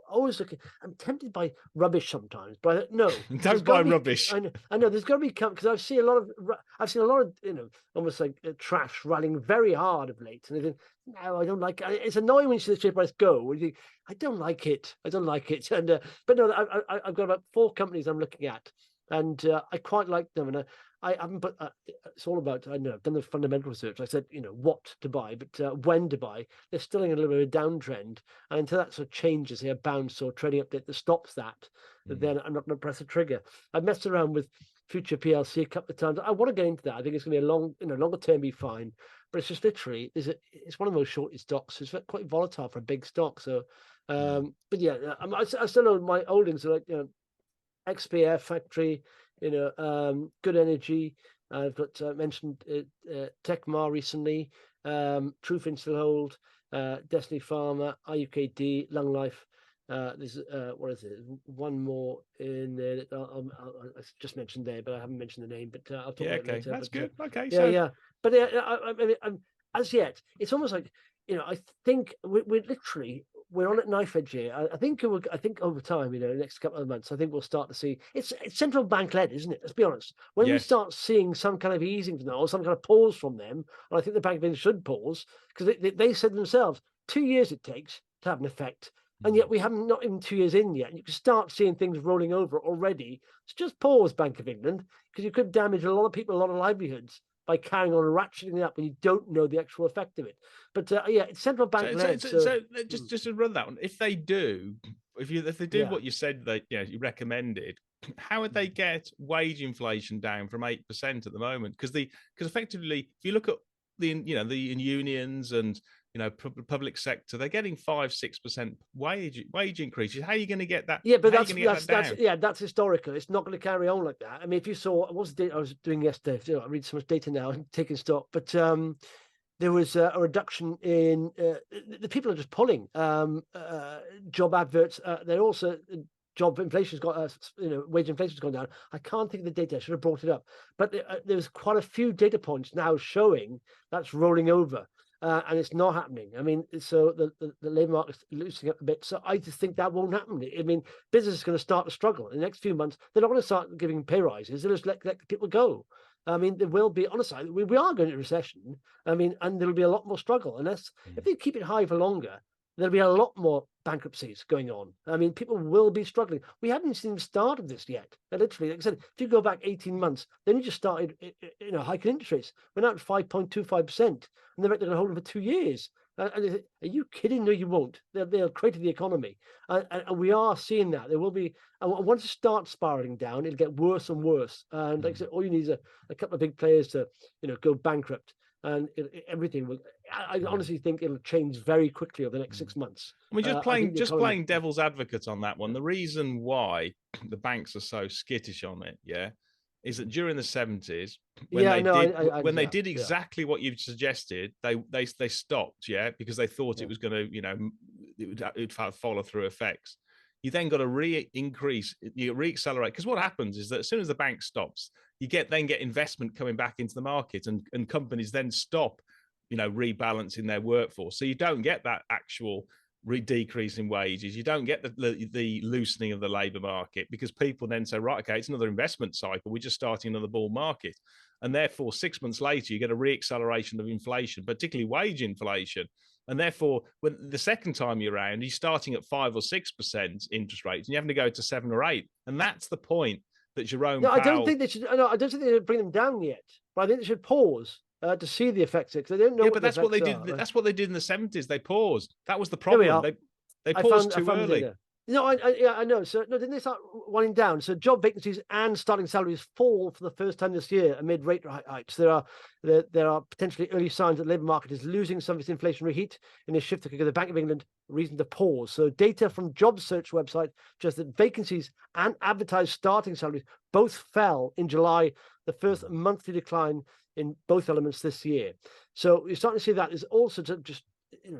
always looking. I'm tempted by rubbish sometimes, but no, don't buy rubbish. I know there's got to be, because I've seen a lot of almost like trash rallying very hard of late, and I think, no, I don't like it. It's annoying when you see the share price go. You think, I don't like it. And but no, I've got about 4 companies I'm looking at, and I quite like them, and I haven't put. It's all about. I know I've done the fundamental research. I said, what to buy, but when to buy. They're still in a little bit of a downtrend, and until that sort of changes, a bounce or trading update that stops that, then I'm not going to press the trigger. I've messed around with Future PLC a couple of times. I want to get into that. I think it's going to be a longer term, be fine. But it's just literally, it's one of the most shorted stocks. It's quite volatile for a big stock. So, but yeah, I still know my holdings are like XPF Factory, Good Energy. I've got mentioned Techmar recently, Truth in Still Hold, Destiny Pharma, IUKD, Lunglife. There's what is it? One more in there that I just mentioned there, but I haven't mentioned the name. But I'll talk about it later. That's good. Okay, yeah. But I mean, as yet, it's almost like I think we're on at knife edge here. I think over time, the next couple of months, I think we'll start to see it's central bank led, isn't it? Let's be honest. When we start seeing some kind of easing from them or some kind of pause from them, and I think the Bank of England should pause because they said themselves 2 years it takes to have an effect. And yet we haven't not even 2 years in yet. And you can start seeing things rolling over already. So just pause, Bank of England, because you could damage a lot of people, a lot of livelihoods by carrying on ratcheting it up when you don't know the actual effect of it. But it's central bank led. So just to run that one, if they do what you said that you recommended, how would they get wage inflation down from 8% at the moment? Because effectively, if you look at the unions and public sector, they're getting 5-6% wage increases. How are you going to get that? Yeah, but that's historical. It's not going to carry on like that. I mean, if you saw, what's the data I was doing yesterday? I read so much data now and taking stock, but there was a reduction in the people are just pulling job adverts. They're also job inflation's got wage inflation's gone down. I can't think of the data. I should have brought it up, but there's quite a few data points now showing that's rolling over. And it's not happening. I mean, so the labour market's loosening up a bit. So I just think that won't happen. I mean, business is going to start to struggle in the next few months. They're not going to start giving pay rises. They'll just let people go. I mean, there will be, honestly, we are going to recession. I mean, and there'll be a lot more struggle. Unless if they keep it high for longer, there'll be a lot more bankruptcies going on. I mean, people will be struggling. We haven't seen the start of this yet. And literally, like I said, if you go back 18 months, then you just started, hiking interest rates. We're now at 5.25%, and they're going to hold them for 2 years. And are you kidding? No, you won't. They'll create the economy, and we are seeing that. There will be, and once it starts spiraling down, it'll get worse and worse. And like I said, all you need is a couple of big players to, go bankrupt. And everything will. I honestly think it'll change very quickly over the next 6 months. I mean, playing devil's advocate on that one. The reason why the banks are so skittish on it, is that during the 70s, when they did exactly what you've suggested, they stopped, because they thought it was going to, it would follow through effects. You then got to re-accelerate, because what happens is that as soon as the bank stops, you get investment coming back into the market, and companies then stop, rebalancing their workforce. So you don't get that actual decrease in wages. You don't get the loosening of the labour market, because people then say, right, okay, it's another investment cycle. We're just starting another bull market. And therefore, 6 months later, you get a re-acceleration of inflation, particularly wage inflation. And therefore, when the second time you're around, you're starting at 5 or 6% interest rates, and you're having to go to 7 or 8. And that's the point that Jerome Powell... I don't think they should. No, I don't think they should bring them down yet. But I think they should pause to see the effects, because they don't know. Yeah, but that's what they did. Right? That's what they did in the 70s. They paused. That was the problem. They paused too early. No, I know. So no, didn't they start winding down? So job vacancies and starting salaries fall for the first time this year amid rate hikes. There are potentially early signs that the labour market is losing some of its inflationary heat in a shift to give the Bank of England reason to pause. So data from job search website shows that vacancies and advertised starting salaries both fell in July, the first monthly decline in both elements this year. So you're starting to see that. There's also just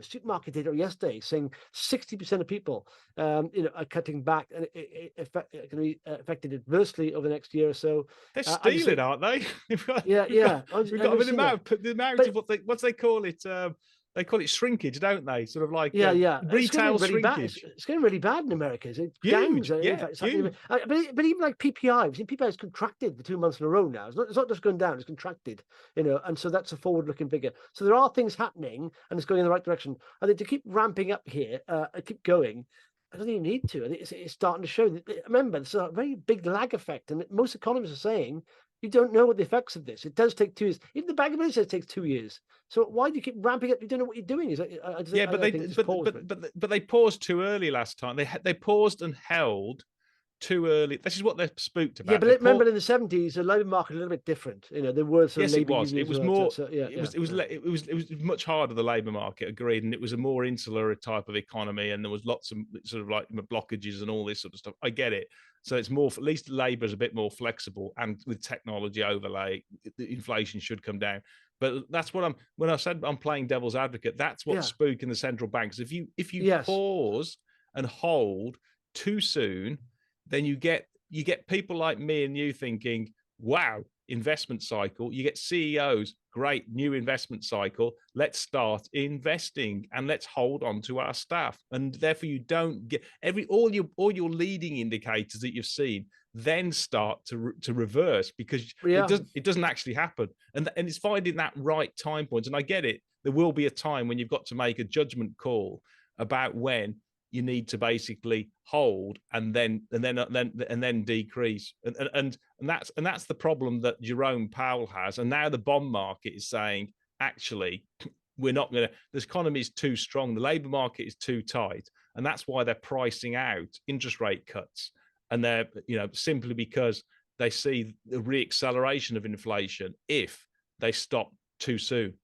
supermarket data yesterday saying 60% of people, are cutting back, and it can be affected adversely over the next year or so. They're stealing, aren't they? We've got the amount of what they call it. They call it shrinkage, don't they? Sort of like retail shrinkage. It's getting really bad in America. It's gangs. In fact, but even like PPI, PPI has contracted for 2 months in a row now. It's not just going down; it's contracted. And so that's a forward-looking figure. So there are things happening, and it's going in the right direction. I think to keep ramping up here, keep going, I don't even need to. I think it's starting to show. Remember, there's a very big lag effect, and most economists are saying you don't know what the effects of this. It does take 2 years. Even the Bank of England says it takes 2 years. So why do you keep ramping up? You don't know what you're doing. Is Yeah, but I think just pause. but they paused too early last time. They paused and held too early. This is what they're spooked Yeah, about. but remember in the 70s, the labour market a little bit different. You know, there were sort of Yes, it labour was. It unions. was And all more. that, so, yeah, It was much harder, the labour market, agreed, and it was a more insular type of economy, and there was lots of sort of like blockages and all this sort of stuff. I get it. So it's more, at least labour is a bit more flexible, and with technology overlay, the inflation should come down. But that's what when I said I'm playing devil's advocate, that's what's spooking the central banks. If you pause and hold too soon, then you get people like me and you thinking, wow, investment cycle. You get CEOs, great new investment cycle. Let's start investing and let's hold on to our staff. And therefore, you don't get all your leading indicators that you've seen then start to reverse, because it doesn't actually happen. And it's finding that right time point. And I get it. There will be a time when you've got to make a judgment call about when you need to basically hold and then decrease, and that's the problem that Jerome Powell has. And now the bond market is saying, actually, we're not going to. This economy is too strong. The labour market is too tight, and that's why they're pricing out interest rate cuts. And they're simply because they see the reacceleration of inflation if they stop too soon.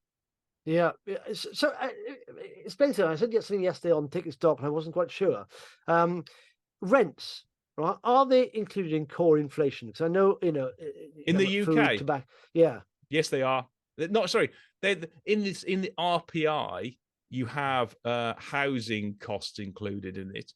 Yeah. So Spencer, I said something yesterday on Ticket Stock, and I wasn't quite sure. Rents, right? Are they included in core inflation? Because I know, in the UK, food, tobacco. Yeah. Yes, they are. Not sorry. They're in the RPI. You have housing costs included in it.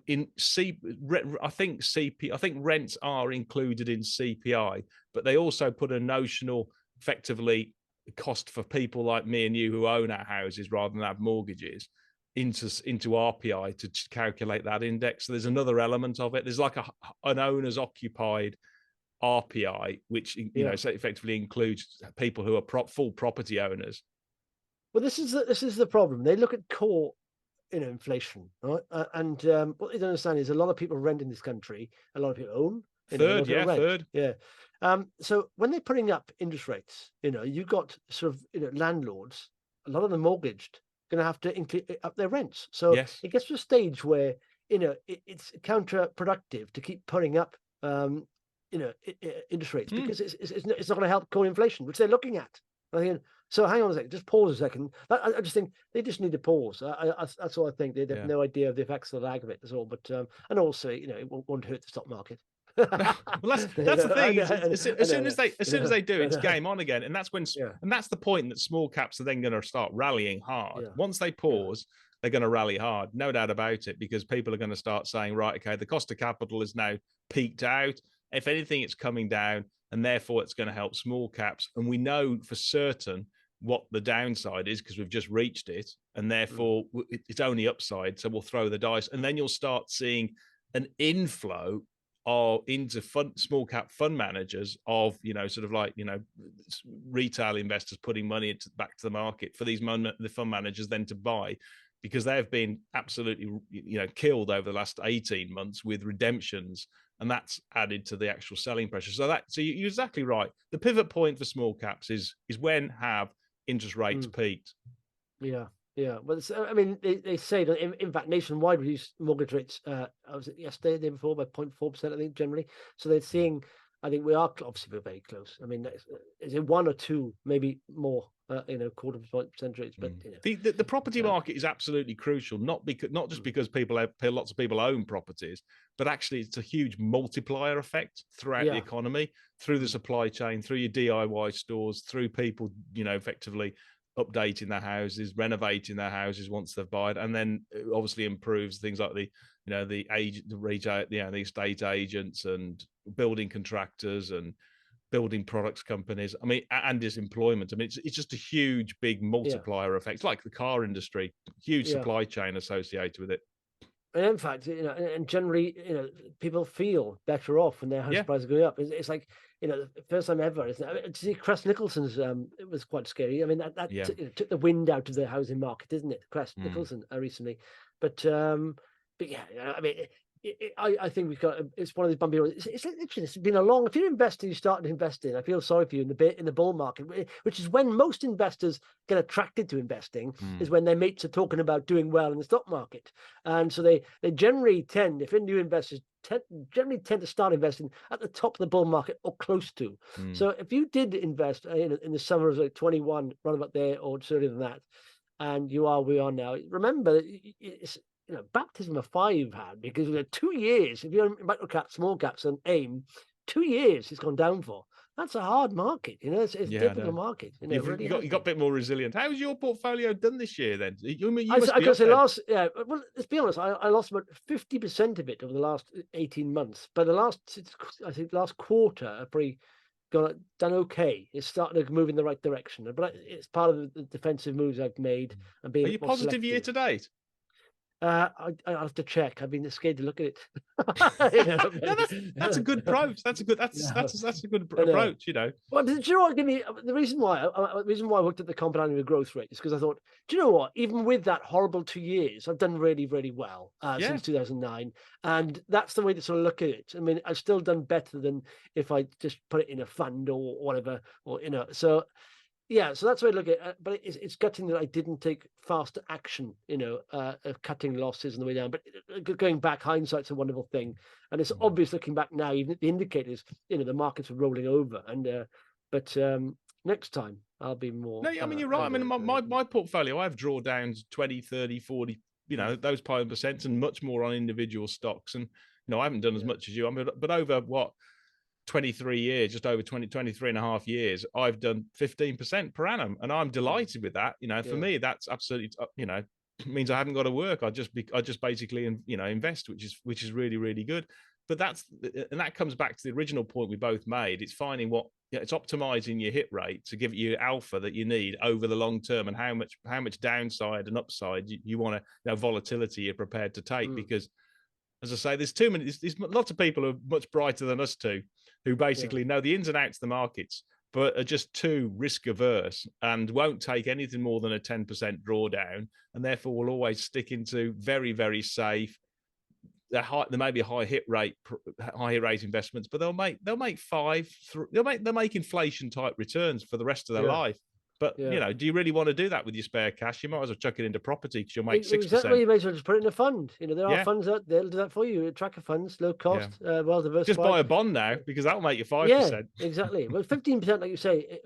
I think rents are included in CPI, but they also put a notional, effectively, cost for people like me and you who own our houses rather than have mortgages into RPI to calculate that index. So there's another element of it. There's like an owner's occupied RPI, which so effectively includes people who are full property owners. Well, this is the problem. They look at core, inflation, right? And what they don't understand is a lot of people rent in this country. A lot of people own. Third. Yeah. So when they're putting up interest rates, you've got sort of landlords. A lot of them mortgaged, going to have to up their rents. So it gets to a stage where it's counterproductive to keep putting up interest rates, because it's not going to help core inflation, which they're looking at. I think, so hang on a second, just pause a second. I just think they just need to pause. That's all I think. They have no idea of the effects of the lag of it. That's all. But and also, it won't hurt the stock market. Well, that's the thing. As soon as they do, it's game on again, and that's when and that's the point that small caps are then going to start rallying hard. Once they pause, they're going to rally hard, no doubt about it, because people are going to start saying, right, okay, the cost of capital is now peaked out. If anything, it's coming down, and therefore it's going to help small caps. And we know for certain what the downside is, because we've just reached it, and therefore it's only upside. So we'll throw the dice, and then you'll start seeing an inflow into small cap fund managers of sort of like retail investors putting money back to the market for the fund managers then to buy, because they have been absolutely killed over the last 18 months with redemptions, and that's added to the actual selling pressure. So you're exactly right. The pivot point for small caps is when have interest rates peaked. Yeah, well, I mean, they say that in fact nationwide reduced mortgage rates. Was it yesterday, the day before, by 0.4%, I think, generally. So they're seeing. I think we are obviously we're very close. I mean, is it 1 or 2, maybe more? Quarter of percentage, but the property market is absolutely crucial. Not just because lots of people own properties, but actually it's a huge multiplier effect throughout the economy, through the supply chain, through your DIY stores, through people effectively updating their houses, renovating their houses once they've bought, and then obviously improves things like the estate agents and building contractors and building products companies. I mean, and his employment. I mean, it's just a huge, big multiplier effect. It's like the car industry, huge supply chain associated with it. And in fact, and generally, people feel better off when their house prices are going up. It's like, the first time ever, isn't it? To see Crest Nicholson's, it was quite scary. I mean, that took the wind out of the housing market, isn't it? Crest Nicholson recently, but yeah, I mean, I think we've got it's one of these bumpy roads. It's literally it's been a long. If you're investing, you start to invest in. I feel sorry for you in the bull market, which is when most investors get attracted to investing. Is when their mates are talking about doing well in the stock market, and so they generally tend, if you're new investors, generally tend to start investing at the top of the bull market or close to. So if you did invest in the summer of like 21, run about there or earlier than that, and you are where we are now, remember it's baptism of fire you've had, because 2 years, if you're micro caps, small caps, and AIM, 2 years it's gone down for. That's a hard market, it's a difficult market. It really you got a bit more resilient. How's your portfolio done this year then? You must I be gotta up say, there. well, let's be honest, I lost about 50% of it over the last 18 months, but I think last quarter I've probably done okay. It's starting to move in the right direction, but it's part of the defensive moves I've made and being Are a you bit more positive year selective. to date? I'll have to check. I've been scared to look at it. No, that's a good approach. That's a good approach. Well, do you know what? Give me the reason why. The reason why I looked at the compound annual growth rate is because I thought, do you know what? Even with that horrible 2 years, I've done really, really well since 2009, and that's the way to sort of look at it. I mean, I've still done better than if I just put it in a fund or whatever, or so. Yeah, so that's what I look at. But it's gutting that I didn't take faster action, of cutting losses on the way down. But going back, hindsight's a wonderful thing, and it's obvious looking back now. Even the indicators, the markets are rolling over. And but next time I'll be more. No, I mean you're right. I mean my portfolio, I have drawdowns 20, 30, 40, those percent, and much more on individual stocks. And I haven't done as much as you. I mean, but over what? 23 years, just over 23 and a half years, I've done 15% per annum, and I'm delighted with that. For me, that's absolutely, means I haven't got to work. I just basically, invest, which is really, really good. But that comes back to the original point we both made. It's finding it's optimizing your hit rate to give you alpha that you need over the long term, and how much downside and upside you want to, volatility you're prepared to take. Because, as I say, there's too many. There's lots of people who are much brighter than us two, who basically know the ins and outs of the markets, but are just too risk averse and won't take anything more than a 10% drawdown, and therefore will always stick into very, very safe. There may be high hit rate investments, but they'll make inflation type returns for the rest of their life. But do you really want to do that with your spare cash? You might as well chuck it into property, because you'll make 6%. Exactly, you may as well just put it in a fund. There are funds out there, they'll do that for you. Tracker funds, low cost, well diversified. Just buy a bond now, because that'll make you 5%. Yeah, exactly. Well, 15%, like you say,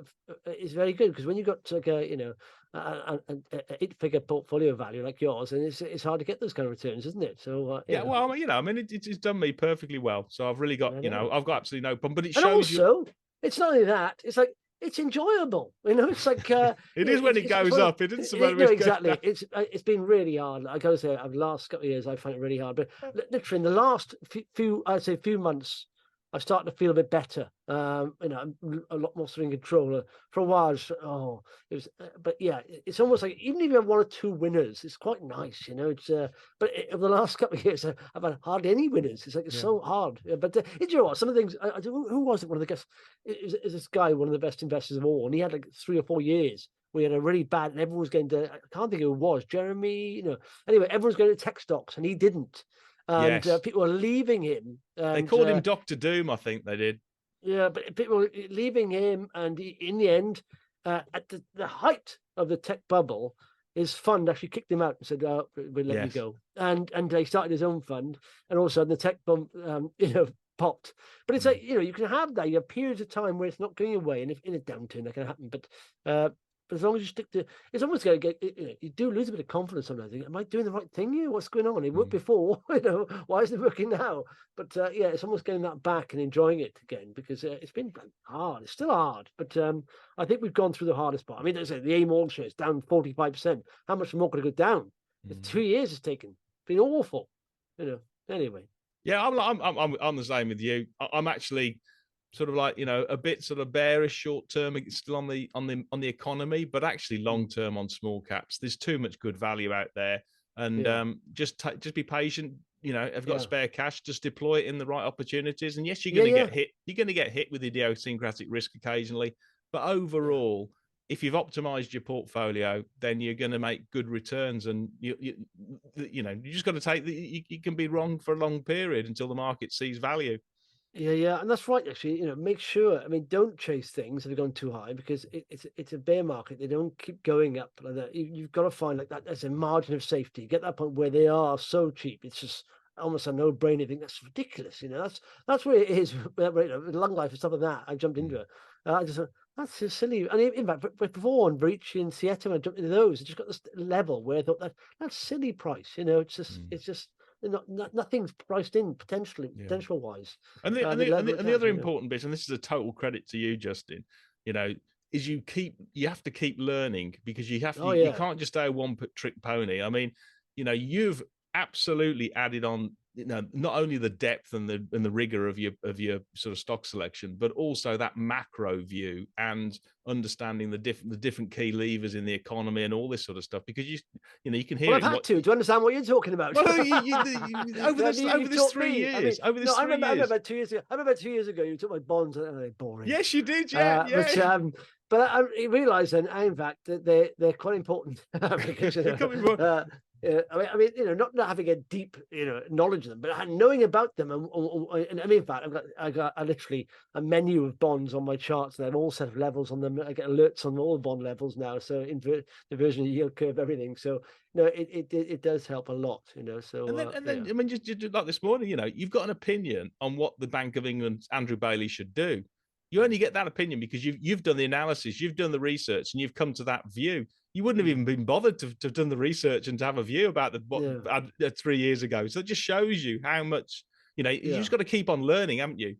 is very good, because when you've got like an 8-figure portfolio value like yours, and it's hard to get those kind of returns, isn't it? So well, it's done me perfectly well. So I've really got, I've got absolutely no problem. But it shows also, it's not only that; it's like it's enjoyable. It's like it is when it goes up. It isn't when exactly. It's been really hard. I gotta say, over the last couple of years, I find it really hard. But literally, in the last few months, I've started to feel a bit better. I'm a lot more in control. For a while, it was. But yeah, it's almost like even if you have one or two winners, it's quite nice. It's. But over the last couple of years, I've had hardly any winners. It's like it's so hard. But you know what? Some of the things. Who was it? One of the guys. Is this guy one of the best investors of all? And he had like 3 or 4 years. We had a really bad, and everyone was going to. I can't think who it was. Jeremy. Anyway, everyone's going to tech stocks, and he didn't. And people were leaving him. And, they called him Dr. Doom, I think they did. Yeah, but people were leaving him, and in the end, at the height of the tech bubble, his fund actually kicked him out and said, "Oh, we'll let you go." And they started his own fund, and all of a sudden the tech bump, popped. But it's like you can have that. You have periods of time where it's not going away, and if in a downturn that can happen. But as long as you stick to, it's almost going to get. You do lose a bit of confidence sometimes. Am I doing the right thing here? What's going on? It worked before. Why isn't it working now? But it's almost getting that back and enjoying it again, because it's been hard. It's still hard, but I think we've gone through the hardest part. I mean, the AIM all shares down 45%. How much more could it go down? 2 years it's taken. It's been awful. Anyway. Yeah, I'm the same with you. I'm actually sort of like a bit sort of bearish short term, still on the economy, but actually long term on small caps. There's too much good value out there, and just be patient. If you've got spare cash, just deploy it in the right opportunities. And yes, you're going to get hit. You're going to get hit with idiosyncratic risk occasionally, but overall, if you've optimized your portfolio, then you're going to make good returns. And you just got to take you can be wrong for a long period until the market sees value. Yeah, and that's right. Actually, make sure. I mean, don't chase things that have gone too high, because it's a bear market. They don't keep going up like that. You've got to find like that as a margin of safety. Get that point where they are so cheap. It's just almost a no-brainer thing. That's ridiculous. That's where it is. With Lunglife and stuff like that, I jumped into it. I just thought, that's just silly. And in fact, before on Breach and Seattle, I jumped into those. I just got this level where I thought that's silly price. It's just nothing's priced in potential wise. And the other important bit, and this is a total credit to you, Justin, is you have to keep learning, because you can't just stay a one-trick pony. I mean, you've absolutely added on, not only the depth and the rigor of your sort of stock selection, but also that macro view and understanding the different key levers in the economy and all this sort of stuff, because you can hear. Well, I've had to understand what you're talking about. Well, over this 3 years. I remember about 2 years ago. I remember about 2 years ago you took my bonds, and they're boring. Yes, you did. Yeah. But I realised then, in fact, that they're quite important. Because, I mean, not having a deep, knowledge of them, but knowing about them, and I mean, in fact, I got literally a menu of bonds on my charts, and they have all set of levels on them. I get alerts on all bond levels now, so the version of yield curve, everything. So it does help a lot, So and then I mean, just like this morning, you've got an opinion on what the Bank of England's Andrew Bailey should do. You only get that opinion because you've done the analysis, you've done the research, and you've come to that view. You wouldn't have even been bothered to have done the research and to have a view about what 3 years ago. So it just shows you how much, you just got to keep on learning, haven't you?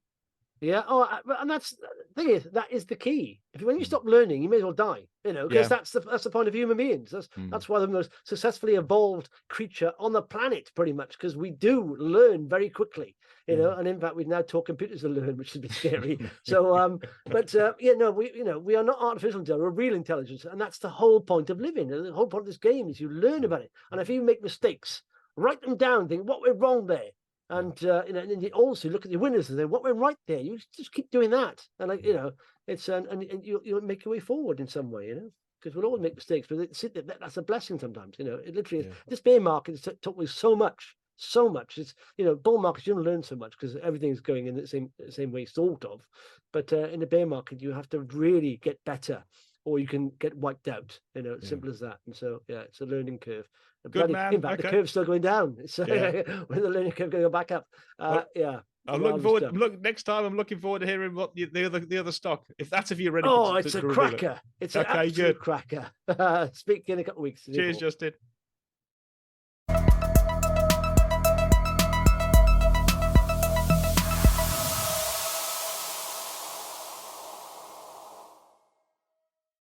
Yeah. Oh, and that's the thing is, that is the key. When you stop learning, you may as well die. Because that's the point of human beings. That's why the most successfully evolved creature on the planet, pretty much, because we do learn very quickly. And in fact, we've now taught computers to learn, which is a bit scary. So, we are not artificial intelligence; we're real intelligence, and that's the whole point of living. The whole point of this game is you learn about it, and if you make mistakes, write them down. Think what went wrong there. And and you also look at the winners and say what went right there. You just keep doing that, and it's and you'll make your way forward in some way, because we'll always make mistakes, but that's a blessing sometimes. It literally is. This bear market has taught me so much. It's bull markets you don't learn so much because everything's going in the same way, sort of. But in the bear market, you have to really get better, or you can get wiped out. Simple as that. And so it's a learning curve. Good man. In fact, the curve's still going down. So when the learning curve going to go back up. I'm looking forward. Next time, I'm looking forward to hearing what the other stock. If you're ready. Oh, it's a cracker. It's an absolute cracker. Speak in a couple of weeks. Cheers, Justin.